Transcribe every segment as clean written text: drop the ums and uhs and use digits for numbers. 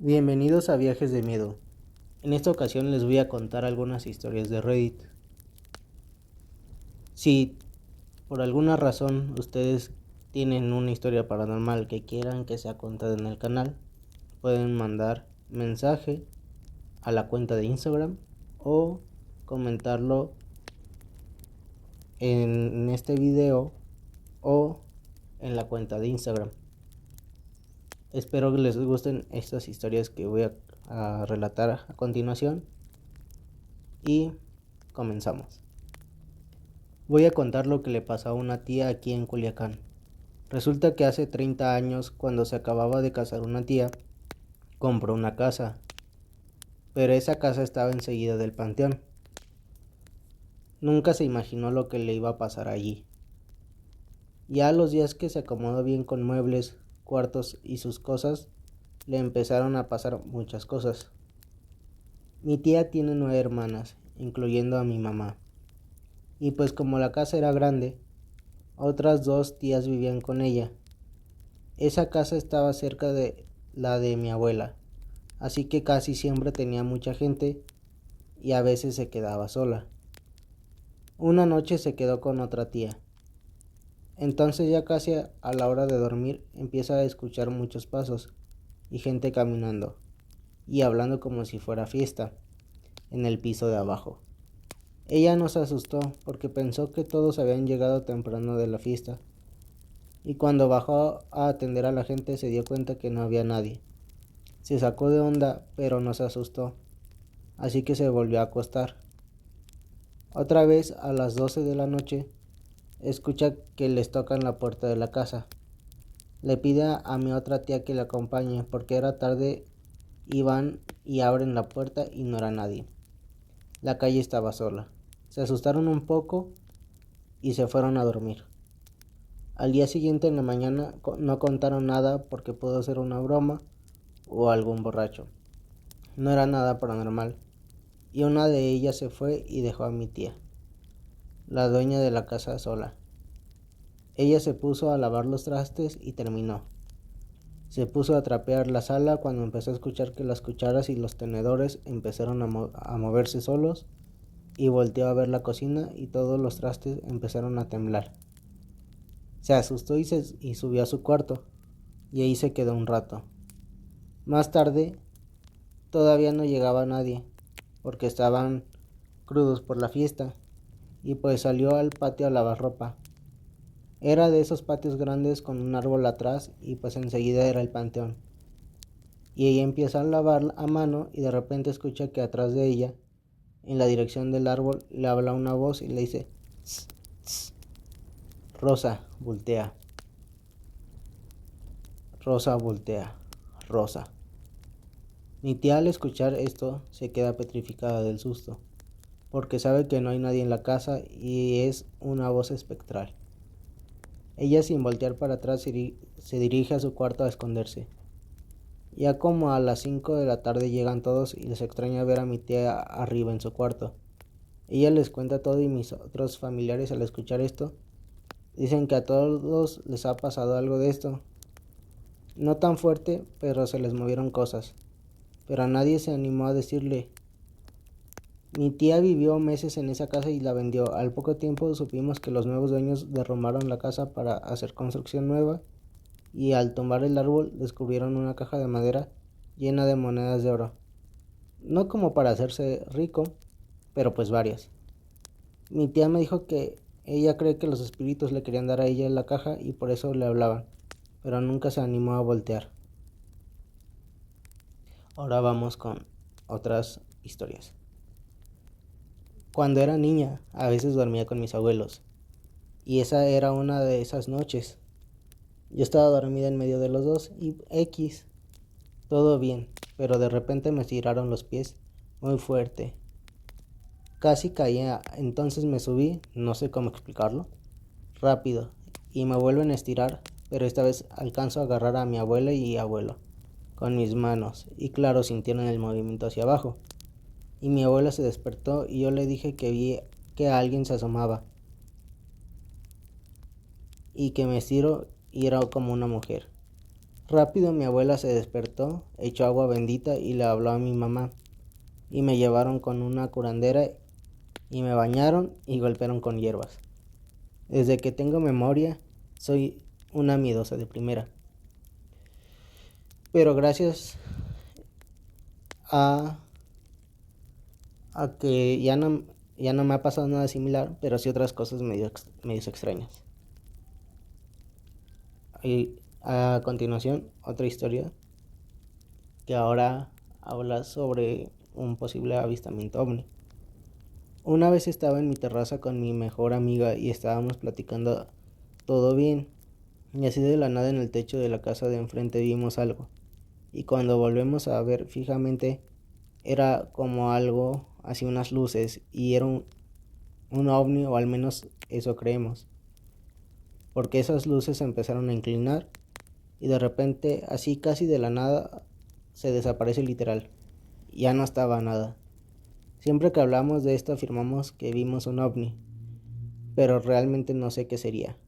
Bienvenidos a Viajes de Miedo. En esta ocasión les voy a contar algunas historias de Reddit. Si por alguna razón ustedes tienen una historia paranormal que quieran que sea contada en el canal, pueden mandar mensaje a la cuenta de Instagram o comentarlo en este video o en la cuenta de Instagram. Espero que les gusten estas historias que voy a relatar a continuación y comenzamos. Voy a contar lo que le pasó a una tía aquí en Culiacán. Resulta que hace 30 años, cuando se acababa de casar una tía, compró una casa, pero esa casa estaba enseguida del panteón. Nunca se imaginó lo que le iba a pasar allí. Ya a los días que se acomodó bien con muebles, cuartos y sus cosas, le empezaron a pasar muchas cosas. Mi tía tiene 9 hermanas, incluyendo a mi mamá. Y pues como la casa era grande, otras 2 tías vivían con ella. Esa casa estaba cerca de la de mi abuela, así que casi siempre tenía mucha gente y a veces se quedaba sola. Una noche se quedó con otra tía. Entonces ya casi a la hora de dormir empieza a escuchar muchos pasos y gente caminando y hablando como si fuera fiesta en el piso de abajo. Ella no se asustó porque pensó que todos habían llegado temprano de la fiesta, y cuando bajó a atender a la gente se dio cuenta que no había nadie. Se sacó de onda, pero no se asustó, así que se volvió a acostar. Otra vez a las 12 de la noche, escucha que les tocan la puerta de la casa. Le pide a mi otra tía que le acompañe porque era tarde y van y abren la puerta y no era nadie. La calle estaba sola. Se asustaron un poco y se fueron a dormir. Al día siguiente en la mañana no contaron nada porque pudo ser una broma o algún borracho. No era nada paranormal. Y una de ellas se fue y dejó a mi tía, la dueña de la casa, sola. Ella se puso a lavar los trastes y terminó. Se puso a trapear la sala cuando empezó a escuchar que las cucharas y los tenedores empezaron a moverse solos, y volteó a ver la cocina y todos los trastes empezaron a temblar. Se asustó y subió a su cuarto, y ahí se quedó un rato. Más tarde todavía no llegaba nadie, porque estaban crudos por la fiesta, y pues salió al patio a lavar ropa. Era de esos patios grandes con un árbol atrás y pues enseguida era el panteón. Y ella empieza a lavar a mano y de repente escucha que atrás de ella, en la dirección del árbol, le habla una voz y le dice: "Tss, tss, Rosa, voltea. Rosa, voltea. Rosa". Mi tía, al escuchar esto, se queda petrificada del susto, porque sabe que no hay nadie en la casa y es una voz espectral. Ella, sin voltear para atrás, se dirige a su cuarto a esconderse. Ya como a las 5 de la tarde llegan todos y les extraña ver a mi tía arriba en su cuarto. Ella les cuenta todo y mis otros familiares, al escuchar esto, dicen que a todos les ha pasado algo de esto. No tan fuerte, pero se les movieron cosas. Pero a nadie se animó a decirle. Mi tía vivió meses en esa casa y la vendió. Al poco tiempo supimos que los nuevos dueños derrumbaron la casa para hacer construcción nueva, y al tumbar el árbol descubrieron una caja de madera llena de monedas de oro. No como para hacerse rico, pero pues varias. Mi tía me dijo que ella cree que los espíritus le querían dar a ella la caja y por eso le hablaban, pero nunca se animó a voltear. Ahora vamos con otras historias. Cuando era niña, a veces dormía con mis abuelos, y esa era una de esas noches. Yo estaba dormida en medio de los dos y todo bien, pero de repente me estiraron los pies muy fuerte. Casi caía, entonces me subí, no sé cómo explicarlo, rápido, y me vuelven a estirar, pero esta vez alcanzo a agarrar a mi abuela y abuelo con mis manos, y claro, sintieron el movimiento hacia abajo. Y mi abuela se despertó y yo le dije que vi que alguien se asomaba y que me estiro y era como una mujer. Rápido mi abuela se despertó, echó agua bendita y le habló a mi mamá, y me llevaron con una curandera y me bañaron y golpearon con hierbas. Desde que tengo memoria, soy una miedosa de primera. Pero gracias a, que ya no me ha pasado nada similar, pero sí otras cosas medio extrañas. Y a continuación, otra historia que ahora habla sobre un posible avistamiento ovni. Una vez estaba en mi terraza con mi mejor amiga y estábamos platicando todo bien, y así de la nada en el techo de la casa de enfrente vimos algo, y cuando volvemos a ver fijamente era como algo, así unas luces, y era un ovni, o al menos eso creemos, porque esas luces se empezaron a inclinar y de repente, así casi de la nada, se desaparece literal. Ya no estaba nada. Siempre que hablamos de esto afirmamos que vimos un ovni, pero realmente no sé qué sería.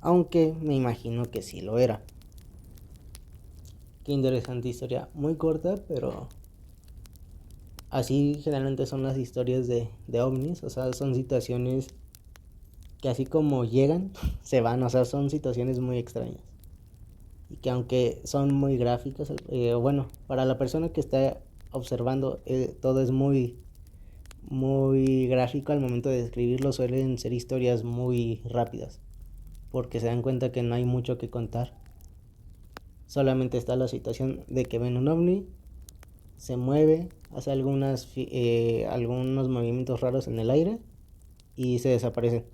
Aunque me imagino que sí lo era. Qué interesante historia. Muy corta, pero así generalmente son las historias de ovnis. O sea, son situaciones que así como llegan, se van. O sea, son situaciones muy extrañas. Y que aunque son muy gráficas, bueno, para la persona que está observando, todo es muy gráfico al momento de describirlo. Suelen ser historias muy rápidas, porque se dan cuenta que no hay mucho que contar. Solamente está la situación de que ven un ovni, se mueve, hace algunos movimientos raros en el aire y se desaparece.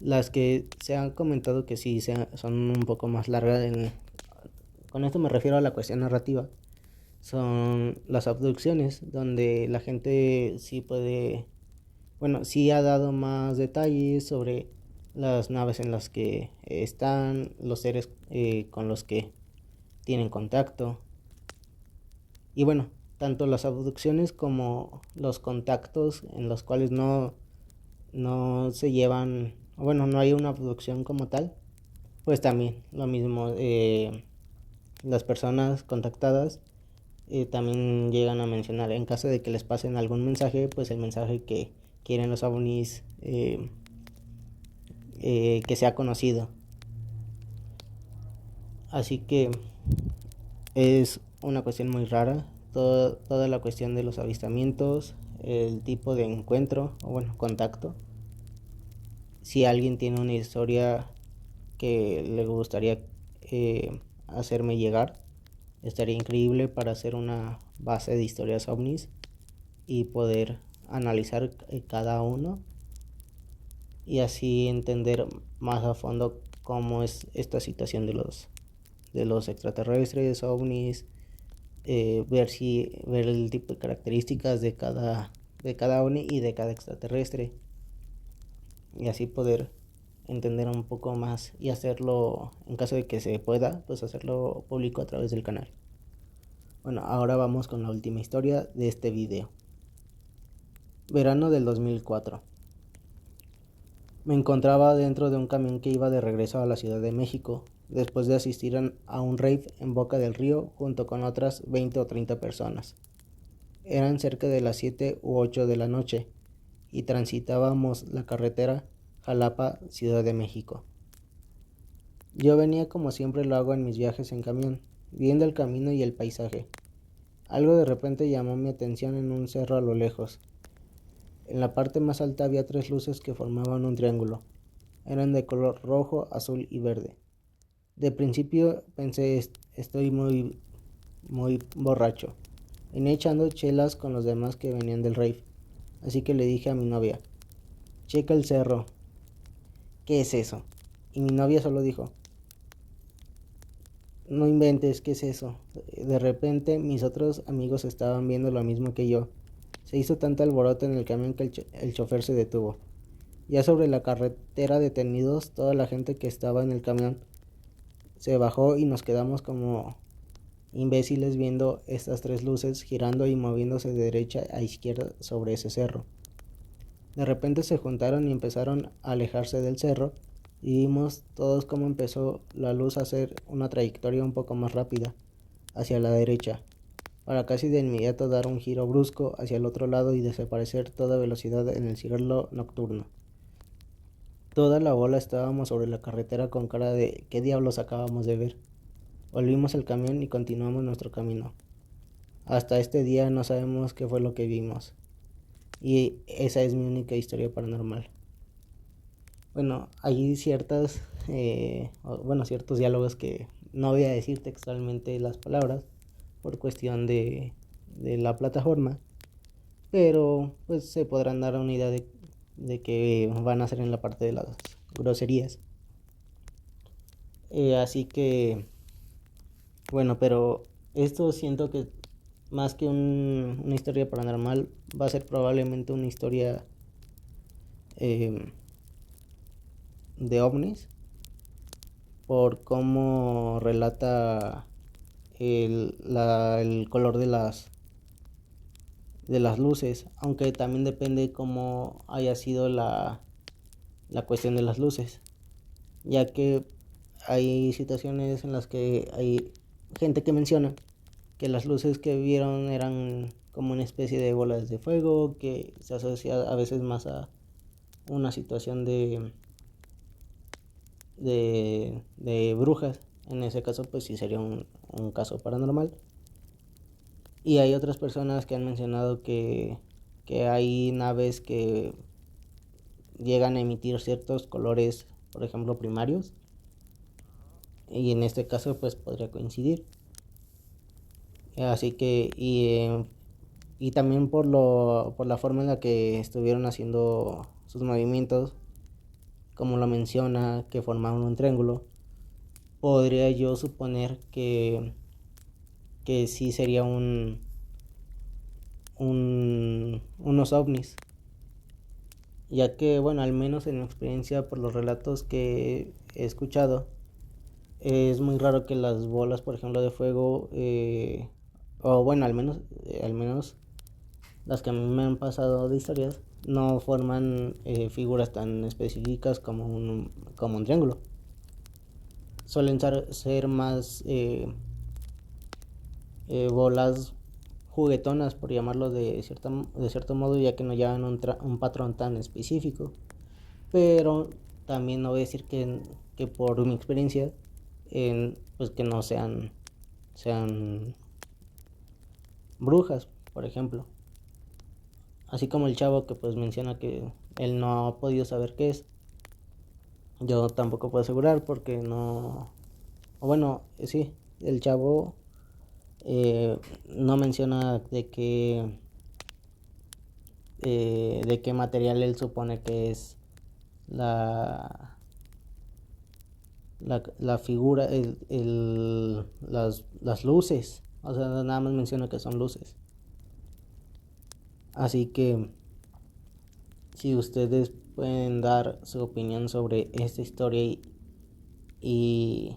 Las que se han comentado que sí son un poco más largas, con esto me refiero a la cuestión narrativa, son las abducciones, donde la gente sí puede, bueno, sí ha dado más detalles sobre las naves en las que están, los seres con los que tienen contacto. Y bueno, tanto las abducciones como los contactos en los cuales no se llevan, bueno, no hay una abducción como tal, pues también lo mismo. Las personas contactadas también llegan a mencionar, en caso de que les pasen algún mensaje, pues el mensaje que quieren los ovnis que sea conocido. Así que es una cuestión muy rara, toda la cuestión de los avistamientos, el tipo de encuentro, o bueno, contacto. Si alguien tiene una historia que le gustaría hacerme llegar, estaría increíble para hacer una base de historias ovnis y poder analizar cada uno y así entender más a fondo cómo es esta situación de los extraterrestres, ovnis, ver el tipo de características de cada ovni y de cada extraterrestre, y así poder entender un poco más y hacerlo, en caso de que se pueda, pues hacerlo público a través del canal. Bueno, ahora vamos con la última historia de este video. Verano del 2004. Me encontraba dentro de un camión que iba de regreso a la Ciudad de México, después de asistir a un rave en Boca del Río junto con otras 20 o 30 personas. Eran cerca de las 7 u 8 de la noche y transitábamos la carretera Jalapa, Ciudad de México. Yo venía como siempre lo hago en mis viajes en camión, viendo el camino y el paisaje. Algo de repente llamó mi atención en un cerro a lo lejos. En la parte más alta había tres luces que formaban un triángulo. Eran de color rojo, azul y verde. De principio pensé, estoy muy borracho. Venía echando chelas con los demás que venían del rave. Así que le dije a mi novia, checa el cerro. ¿Qué es eso? Y mi novia solo dijo, no inventes, ¿qué es eso? De repente mis otros amigos estaban viendo lo mismo que yo. Se hizo tanto alboroto en el camión que el chofer se detuvo. Ya sobre la carretera detenidos, toda la gente que estaba en el camión se bajó y nos quedamos como imbéciles viendo estas tres luces girando y moviéndose de derecha a izquierda sobre ese cerro. De repente se juntaron y empezaron a alejarse del cerro y vimos todos cómo empezó la luz a hacer una trayectoria un poco más rápida hacia la derecha, para casi de inmediato dar un giro brusco hacia el otro lado y desaparecer a toda velocidad en el cielo nocturno. Toda la bola estábamos sobre la carretera con cara de ¿qué diablos acabamos de ver? Volvimos al camión y continuamos nuestro camino. Hasta este día no sabemos qué fue lo que vimos. Y esa es mi única historia paranormal. Bueno, hay ciertos diálogos que no voy a decir textualmente las palabras por cuestión de la plataforma, pero pues se podrán dar una idea de que van a ser en la parte de las groserías. Así que, bueno, pero esto siento que más que una historia paranormal va a ser probablemente una historia de ovnis, por cómo relata el color de las luces, aunque también depende cómo haya sido la cuestión de las luces, ya que hay situaciones en las que hay gente que menciona que las luces que vieron eran como una especie de bolas de fuego, que se asocia a veces más a una situación de brujas. En ese caso pues sí sería un caso paranormal. Y hay otras personas que han mencionado que hay naves que llegan a emitir ciertos colores, por ejemplo primarios, y en este caso pues podría coincidir. Así que y también por la forma en la que estuvieron haciendo sus movimientos, como lo menciona, que formaron un triángulo, podría yo suponer que sí sería unos ovnis, ya que bueno, al menos en mi experiencia por los relatos que he escuchado, es muy raro que las bolas, por ejemplo, de fuego, o bueno, al menos las que a mí me han pasado de historias, no forman figuras tan específicas como un triángulo. Suelen ser más bolas juguetonas, por llamarlo de cierto modo, ya que no llevan un patrón tan específico. Pero también no voy a decir que por mi experiencia, pues que no sean brujas, por ejemplo. Así como el chavo que pues menciona que él no ha podido saber qué es. Yo tampoco puedo asegurar porque no... O bueno, sí, el chavo no menciona de qué material él supone que es la, la figura, las luces. O sea, nada más menciona que son luces. Así que si ustedes pueden dar su opinión sobre esta historia y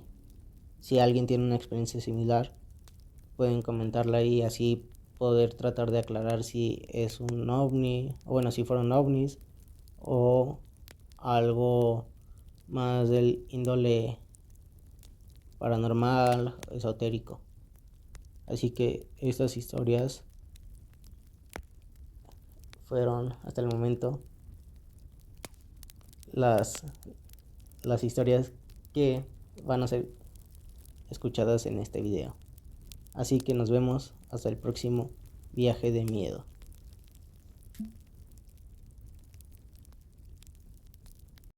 si alguien tiene una experiencia similar, pueden comentarla ahí, así poder tratar de aclarar si es un ovni, o bueno, si fueron ovnis o algo más del índole paranormal, esotérico. Así que estas historias fueron hasta el momento las, las historias que van a ser escuchadas en este video. Así que nos vemos hasta el próximo viaje de miedo.